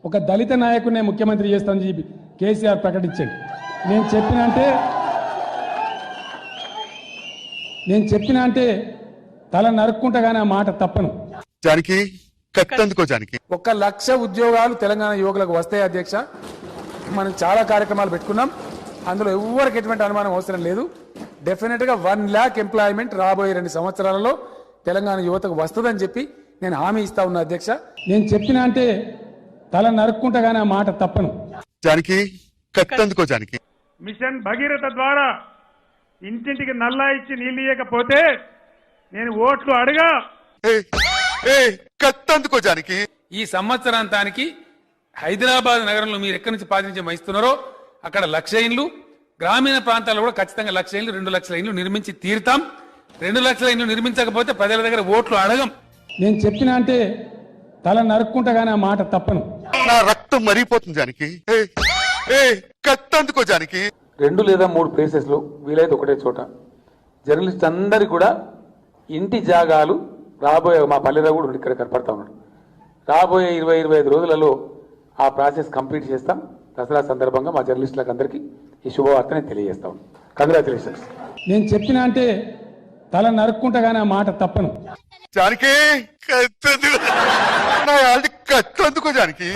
ఒక దళిత నాయకుడినే ముఖ్యమంత్రి చేస్తానని చెప్పి కేసీఆర్ ప్రకటించండి. నేను చెప్పిన అంటే తల నరుక్కుంటగానే ఆ మాట తప్పను. జానకి కత్తందుకో జానకి. 1,00,000 ఉద్యోగాలు తెలంగాణ యువకులకు వస్తాయి అధ్యక్ష. మనం చాలా కార్యక్రమాలు పెట్టుకున్నాం. అందులో ఎవరికి ఎటువంటి అనుమానం అవసరం లేదు. డెఫినెట్ గా 1,00,000 ఎంప్లాయ్మెంట్ రాబోయే 2 సంవత్సరాలలో తెలంగాణ యువతకు వస్తుందని చెప్పి నేను హామీ ఇస్తా ఉన్నా అధ్యక్ష. నేను చెప్పిన అంటే తల నరుక్కుంటగానే ఆ మాట తప్పను. జానకి కత్తందుకో జానకి. మిషన్ భగీరథ ద్వారా ఇంటింటికి నల్లా ఇచ్చి నీళ్ళు ఇయ్యకపోతే నేను ఓట్లు అడగా. కత్తందుకో జానకి. ఈ సంవత్సరాంతానికి హైదరాబాద్ నగరంలో మీరు ఎక్కడి నుంచి ప్రాతినిధ్యం వహిస్తున్నారో అక్కడ 1,00,000 ఇండ్లు, గ్రామీణ ప్రాంతాల్లో కూడా ఖచ్చితంగా 1,00,000 ఇండ్లు, 2,00,000 ఇండ్లు నిర్మించి తీరుతాం. 2,00,000 ఇండ్లు నిర్మించకపోతే ప్రజల దగ్గర ఓట్లు అడగం. నేను చెప్పిన అంటే తల నరుక్కుంటగానే ఆ మాట తప్పను. నా రక్తం మరిగిపోతుంది జానకి. కత్తందుకో జానకి. 2 లేదా 3 ప్లేసెస్ లో వీలైతే ఒకటే చోట జర్నలిస్ట్ అందరికి కూడా ఇంటి జాగాలు రాబోయే, మా పల్లెలో కూడా ఇక్కడ కనపడతా ఉన్నాడు, రాబోయే 20-25 రోజులలో ఆ ప్రాసెస్ కంప్లీట్ చేస్తాం. దసరా సందర్భంగా మా జర్నలిస్టులకు అందరికీ ఈ శుభవార్తని తెలియజేస్తా ఉన్నాం. కంగ్రాచులేషన్స్. నేను చెప్పిన అంటే తల నరుక్కుంటగానే ఆ మాట తప్పను. జానకి కత్తందుకో. నా కత్తందుకో జానకి.